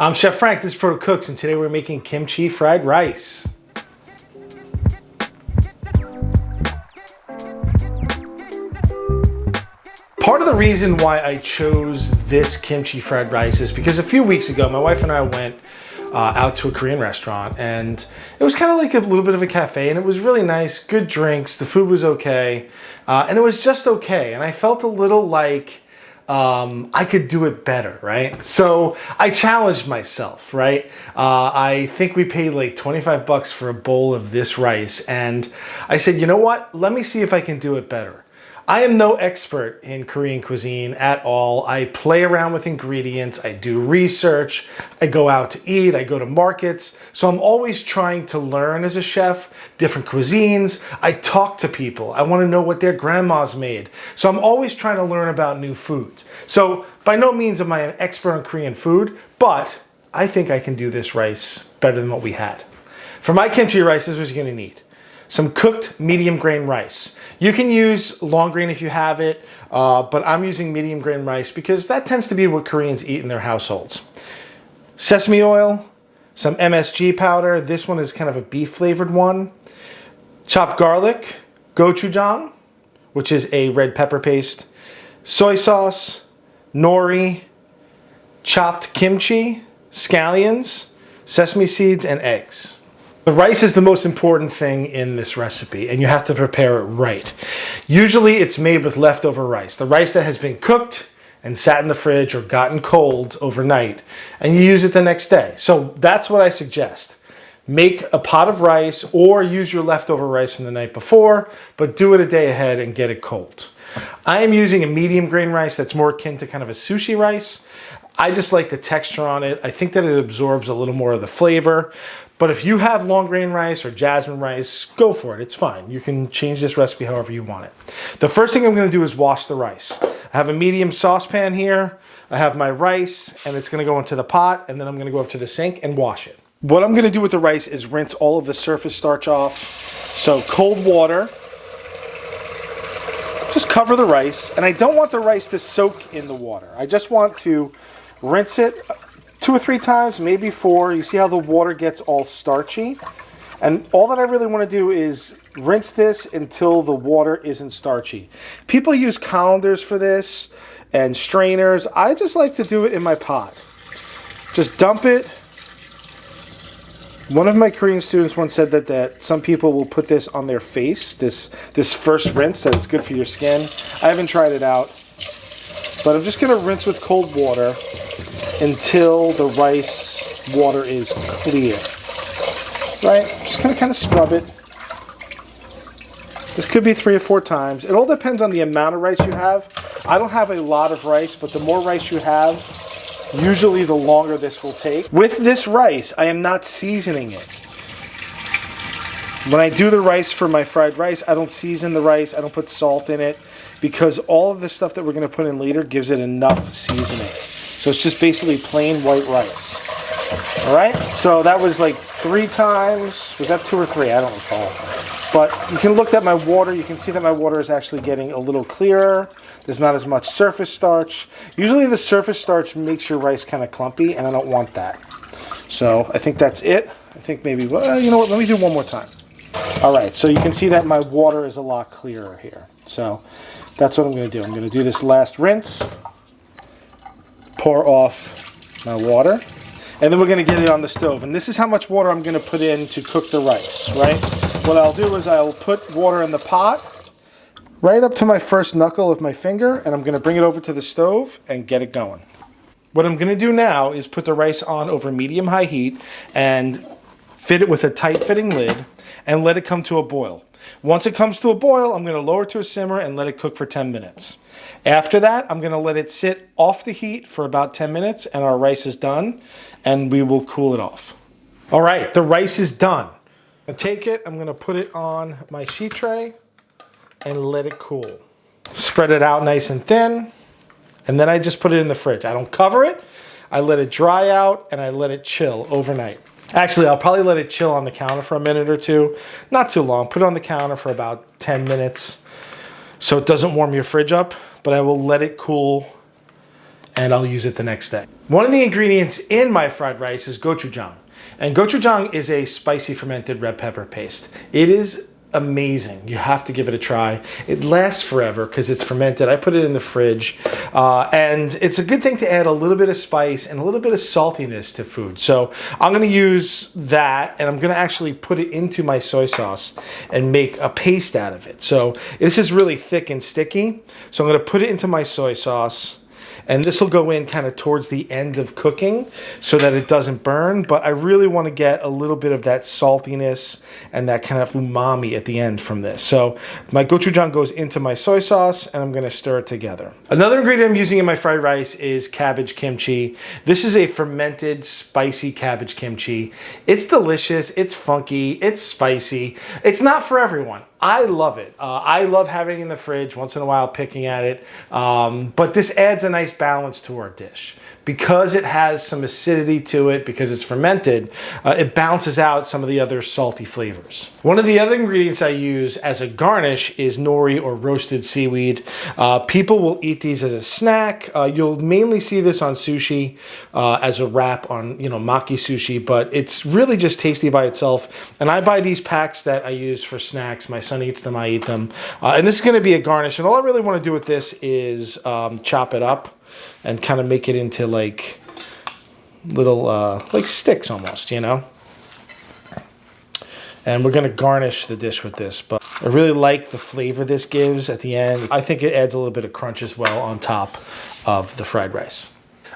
I'm Chef Frank, this is Protocooks, and today we're making kimchi fried rice. Part of the reason why I chose this kimchi fried rice is because a few weeks ago, my wife and I went out to a Korean restaurant, and it was kind of like a little bit of a cafe, and it was really nice, good drinks, the food was okay, and it was just okay, and I felt a little like I could do it better, right? So I challenged myself, right? I think we paid like 25 bucks for a bowl of this rice, and I said, you know what? Let me see if I can do it better. I am no expert in Korean cuisine at all. I play around with ingredients, I do research, I go out to eat, I go to markets. So I'm always trying to learn as a chef, different cuisines. I talk to people. I want to know what their grandmas made. So I'm always trying to learn about new foods. So by no means am I an expert on Korean food, but I think I can do this rice better than what we had. For my kimchi rice, this is what you're going to need. Some cooked medium grain rice. You can use long grain if you have it, but I'm using medium grain rice because that tends to be what Koreans eat in their households. Sesame oil, some MSG powder. This one is kind of a beef flavored one. Chopped garlic, gochujang, which is a red pepper paste. Soy sauce, nori, chopped kimchi, scallions, sesame seeds, and eggs. The rice is the most important thing in this recipe, and you have to prepare it right. Usually it's made with leftover rice, the rice that has been cooked and sat in the fridge or gotten cold overnight, and you use it the next day. So that's what I suggest. Make a pot of rice or use your leftover rice from the night before, but do it a day ahead and get it cold. I am using a medium grain rice that's more akin to kind of a sushi rice. I just like the texture on it. I think that it absorbs a little more of the flavor. But if you have long grain rice or jasmine rice, go for it. It's fine. You can change this recipe however you want it. The first thing I'm going to do is wash the rice. I have a medium saucepan here. I have my rice, and it's going to go into the pot, and then I'm going to go up to the sink and wash it. What I'm going to do with the rice is rinse all of the surface starch off. So cold water. Just cover the rice, and I don't want the rice to soak in the water. I just want to rinse it 2 or 3 times, maybe 4. You see how the water gets all starchy? And all that I really want to do is rinse this until the water isn't starchy. People use colanders for this and strainers. I just like to do it in my pot. Just dump it. One of my Korean students once said that some people will put this on their face, this first rinse, that it's good for your skin. I haven't tried it out, but I'm just going to rinse with cold water until the rice water is clear. Right? Just going to kind of scrub it. This could be 3 or 4 times. It all depends on the amount of rice you have. I don't have a lot of rice, but the more rice you have, usually the longer this will take. With this rice, I am not seasoning it. When I do the rice for my fried rice, I don't season the rice. I don't put salt in it because all of the stuff that we're going to put in later gives it enough seasoning. So it's just basically plain white rice. All right? So that was like 3 times. Was that 2 or 3? I don't recall. But you can look at my water. You can see that my water is actually getting a little clearer. There's not as much surface starch. Usually the surface starch makes your rice kind of clumpy, and I don't want that. So I think that's it. I think maybe, well, you know what? Let me do one more time. All right, so you can see that my water is a lot clearer here. So that's what I'm going to do. I'm going to do this last rinse. Pour off my water, and then we're going to get it on the stove. And this is how much water I'm going to put in to cook the rice, right? What I'll do is I'll put water in the pot right up to my first knuckle of my finger, and I'm going to bring it over to the stove and get it going. What I'm going to do now is put the rice on over medium-high heat and fit it with a tight-fitting lid and let it come to a boil. Once it comes to a boil, I'm going to lower it to a simmer and let it cook for 10 minutes. After that, I'm going to let it sit off the heat for about 10 minutes, and our rice is done, and we will cool it off. All right, the rice is done. I take it, I'm going to put it on my sheet tray and let it cool. Spread it out nice and thin, and then I just put it in the fridge. I don't cover it. I let it dry out, and I let it chill overnight. Actually, I'll probably let it chill on the counter for a minute or 2. Not too long. Put it on the counter for about 10 minutes so it doesn't warm your fridge up, but I will let it cool and I'll use it the next day. One of the ingredients in my fried rice is gochujang. And gochujang is a spicy fermented red pepper paste. It is amazing. You have to give it a try. It lasts forever because it's fermented. I put it in the fridge, and it's a good thing to add a little bit of spice and a little bit of saltiness to food. So I'm going to use that, and I'm going to actually put it into my soy sauce and make a paste out of it. So this is really thick and sticky. So I'm going to put it into my soy sauce. And this will go in kind of towards the end of cooking so that it doesn't burn. But I really want to get a little bit of that saltiness and that kind of umami at the end from this. So my gochujang goes into my soy sauce and I'm going to stir it together. Another ingredient I'm using in my fried rice is cabbage kimchi. This is a fermented spicy cabbage kimchi. It's delicious. It's funky. It's spicy. It's not for everyone. I love it. I love having it in the fridge, once in a while picking at it. But this adds a nice balance to our dish. Because it has some acidity to it, because it's fermented, it balances out some of the other salty flavors. One of the other ingredients I use as a garnish is nori or roasted seaweed. People will eat these as a snack. You'll mainly see this on sushi as a wrap on, maki sushi, but it's really just tasty by itself. And I buy these packs that I use for snacks. My son eats them, I eat them. And this is going to be a garnish. And all I really want to do with this is chop it up and kind of make it into like little like sticks almost, And we're going to garnish the dish with this, but I really like the flavor this gives at the end. I think it adds a little bit of crunch as well on top of the fried rice.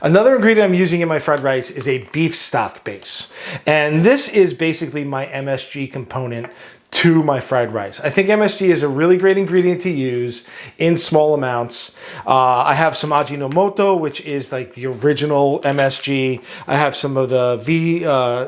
Another ingredient I'm using in my fried rice is a beef stock base. And this is basically my MSG component to my fried rice. I think MSG is a really great ingredient to use in small amounts. I have some Ajinomoto, which is like the original MSG. I have some of the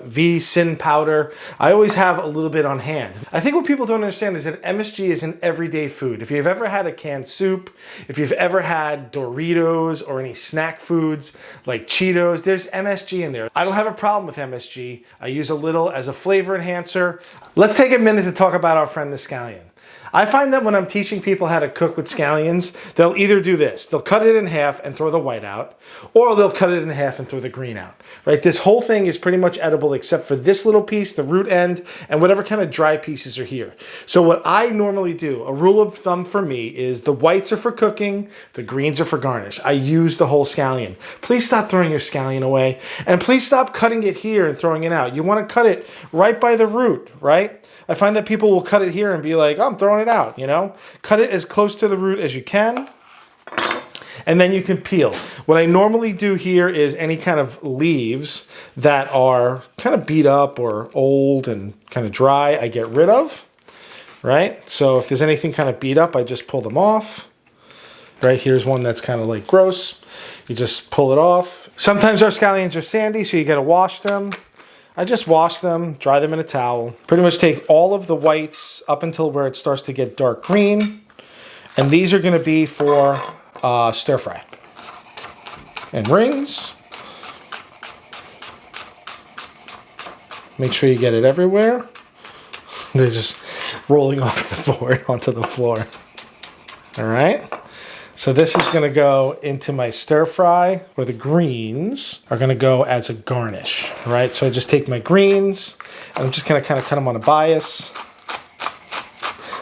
V-Sin powder. I always have a little bit on hand. I think what people don't understand is that MSG is an everyday food. If you've ever had a canned soup, if you've ever had Doritos or any snack foods like Cheetos, there's MSG in there. I don't have a problem with MSG. I use a little as a flavor enhancer. Let's take a minute to talk about our friend the scallion. I find that when I'm teaching people how to cook with scallions, they'll either do this. They'll cut it in half and throw the white out, or they'll cut it in half and throw the green out, right? This whole thing is pretty much edible except for this little piece, the root end, and whatever kind of dry pieces are here. So what I normally do, a rule of thumb for me, is the whites are for cooking, the greens are for garnish. I use the whole scallion. Please stop throwing your scallion away, and please stop cutting it here and throwing it out. You want to cut it right by the root, right? I find that people will cut it here and be like, oh, I'm throwing it out, Cut it as close to the root as you can, and then you can peel. What I normally do here is any kind of leaves that are kind of beat up or old and kind of dry, I get rid of, right? So if there's anything kind of beat up, I just pull them off. Right, here's one that's kind of like gross. You just pull it off. Sometimes our scallions are sandy, so you got to wash them. I just wash them, dry them in a towel. Pretty much take all of the whites up until where it starts to get dark green. And these are going to be for stir fry. And rings. Make sure you get it everywhere. They're just rolling off the board onto the floor. All right. So this is going to go into my stir fry, where the greens are going to go as a garnish, right? So I just take my greens, and I'm just going to kind of cut them on a bias.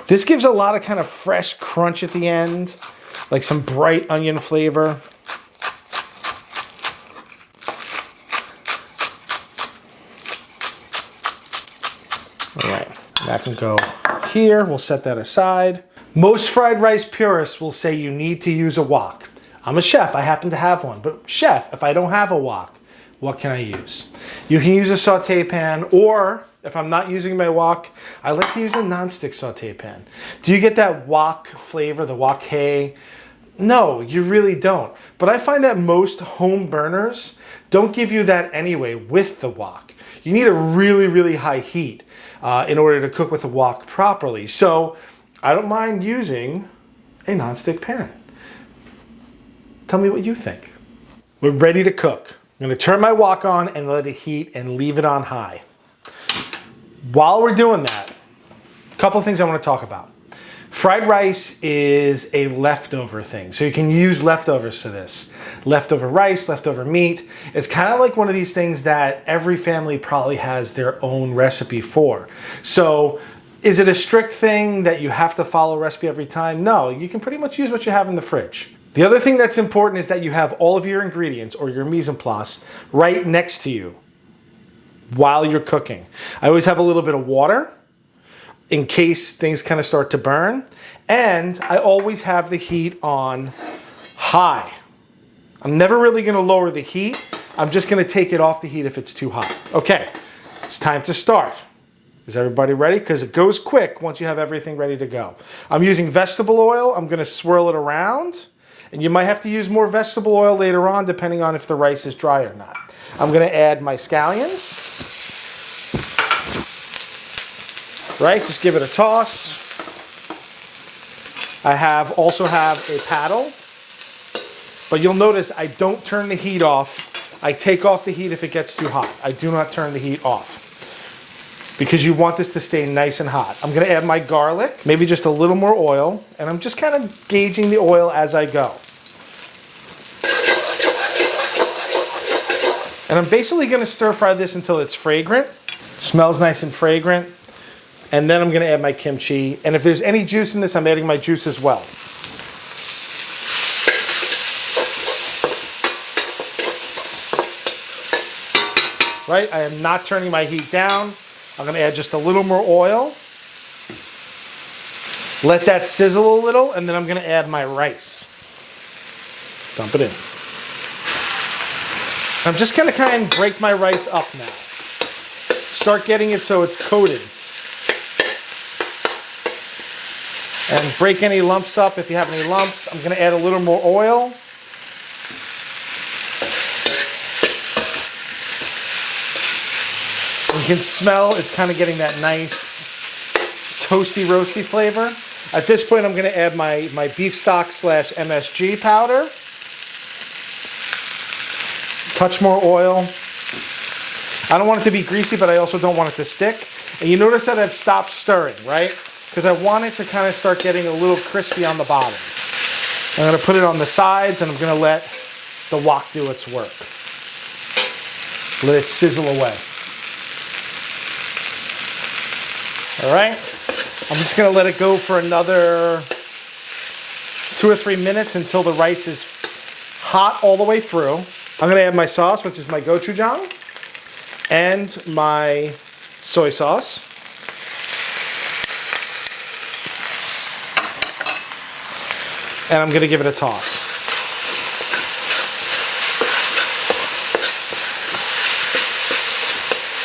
This gives a lot of kind of fresh crunch at the end, like some bright onion flavor. All right, that can go here. We'll set that aside. Most fried rice purists will say you need to use a wok. I'm a chef, I happen to have one, but chef, if I don't have a wok, what can I use? You can use a saute pan, or if I'm not using my wok, I like to use a non-stick saute pan. Do you get that wok flavor, the wok hay? No, you really don't. But I find that most home burners don't give you that anyway with the wok. You need a really, really high heat in order to cook with a wok properly. So I don't mind using a non-stick pan. Tell me what you think. We're ready to cook. I'm going to turn my wok on and let it heat and leave it on high. While we're doing that, a couple of things I want to talk about. Fried rice is a leftover thing. So you can use leftovers to this. Leftover rice, leftover meat. It's kind of like one of these things that every family probably has their own recipe for. So is it a strict thing that you have to follow a recipe every time? No, you can pretty much use what you have in the fridge. The other thing that's important is that you have all of your ingredients or your mise en place right next to you while you're cooking. I always have a little bit of water in case things kind of start to burn. And I always have the heat on high. I'm never really gonna lower the heat. I'm just gonna take it off the heat if it's too hot. Okay, it's time to start. Is everybody ready? Because it goes quick once you have everything ready to go. I'm using vegetable oil. I'm gonna swirl it around. And you might have to use more vegetable oil later on depending on if the rice is dry or not. I'm gonna add my scallions. Right, just give it a toss. I also have a paddle, but you'll notice I don't turn the heat off. I take off the heat if it gets too hot. I do not turn the heat off because you want this to stay nice and hot. I'm gonna add my garlic, maybe just a little more oil, and I'm just kind of gauging the oil as I go. And I'm basically gonna stir fry this until it's fragrant. Smells nice and fragrant. And then I'm gonna add my kimchi. And if there's any juice in this, I'm adding my juice as well. Right, I am not turning my heat down. I'm gonna add just a little more oil. Let that sizzle a little, and then I'm gonna add my rice. Dump it in. I'm just gonna kind of break my rice up now. Start getting it so it's coated. And break any lumps up if you have any lumps. I'm gonna add a little more oil. You can smell it's kind of getting that nice toasty, roasty flavor. At this point, I'm gonna add my beef stock / MSG powder. Touch more oil. I don't want it to be greasy, but I also don't want it to stick. And you notice that I've stopped stirring, right? Because I want it to kind of start getting a little crispy on the bottom. I'm going to put it on the sides and I'm going to let the wok do its work. Let it sizzle away. All right. I'm just going to let it go for another 2 or 3 minutes until the rice is hot all the way through. I'm going to add my sauce, which is my gochujang, and my soy sauce. And I'm gonna give it a toss.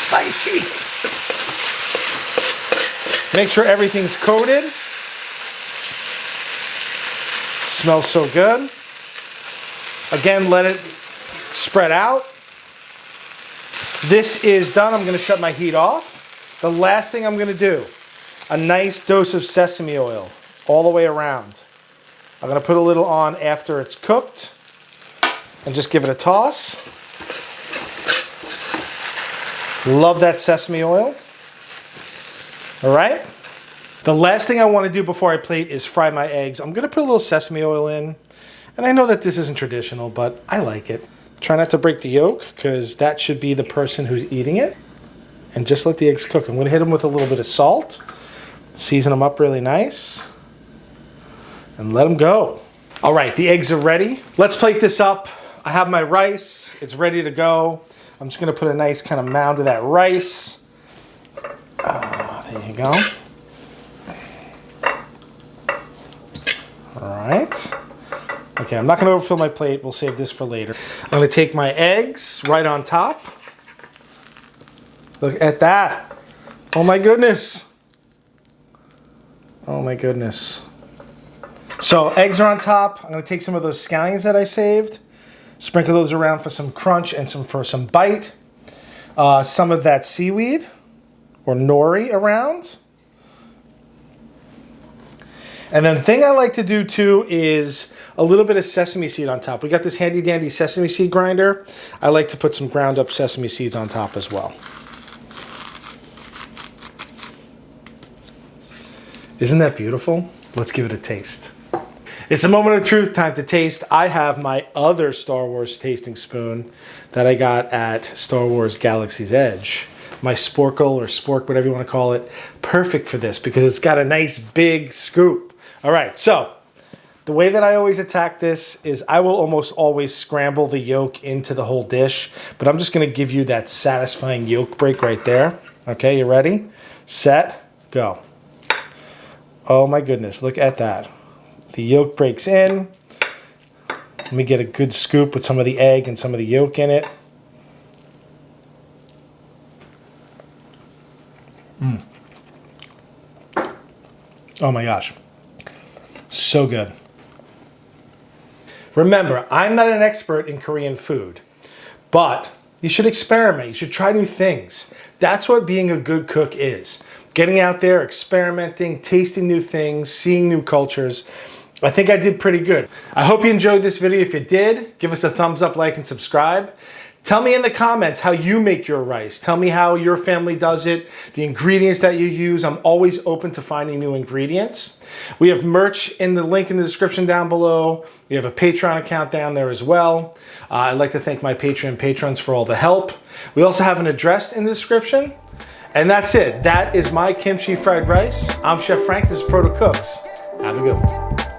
Spicy. Make sure everything's coated. Smells so good. Again, let it spread out. This is done. I'm gonna shut my heat off. The last thing I'm gonna do, a nice dose of sesame oil all the way around. I'm gonna put a little on after it's cooked and just give it a toss. Love that sesame oil. All right. The last thing I wanna do before I plate is fry my eggs. I'm gonna put a little sesame oil in. And I know that this isn't traditional, but I like it. Try not to break the yolk because that should be the person who's eating it. And just let the eggs cook. I'm gonna hit them with a little bit of salt. Season them up really nice. And let them go. All right, the eggs are ready. Let's plate this up. I have my rice. It's ready to go. I'm just gonna put a nice kind of mound of that rice. There you go. All right. Okay, I'm not gonna overfill my plate. We'll save this for later. I'm gonna take my eggs right on top. Look at that. Oh my goodness. Oh my goodness. So eggs are on top. I'm gonna take some of those scallions that I saved, sprinkle those around for some crunch and for some bite. Some of that seaweed or nori around. And then the thing I like to do too is a little bit of sesame seed on top. We got this handy dandy sesame seed grinder. I like to put some ground up sesame seeds on top as well. Isn't that beautiful? Let's give it a taste. It's a moment of truth, time to taste. I have my other Star Wars tasting spoon that I got at Star Wars Galaxy's Edge. My sporkle or spork, whatever you want to call it. Perfect for this because it's got a nice big scoop. All right, so the way that I always attack this is I will almost always scramble the yolk into the whole dish, but I'm just gonna give you that satisfying yolk break right there. Okay, you ready? Set, go. Oh my goodness, look at that. The yolk breaks in. Let me get a good scoop with some of the egg and some of the yolk in it. Oh my gosh, so good. Remember, I'm not an expert in Korean food, but you should experiment. You should try new things. That's what being a good cook is. Getting out there, experimenting, tasting new things, seeing new cultures. I think I did pretty good. I hope you enjoyed this video. If you did, give us a thumbs up, like, and subscribe. Tell me in the comments how you make your rice. Tell me how your family does it, the ingredients that you use. I'm always open to finding new ingredients. We have merch in the link in the description down below. We have a Patreon account down there as well. I'd like to thank my Patreon patrons for all the help. We also have an address in the description. And that's it. That is my kimchi fried rice. I'm Chef Frank. This is Protocooks. Have a good one.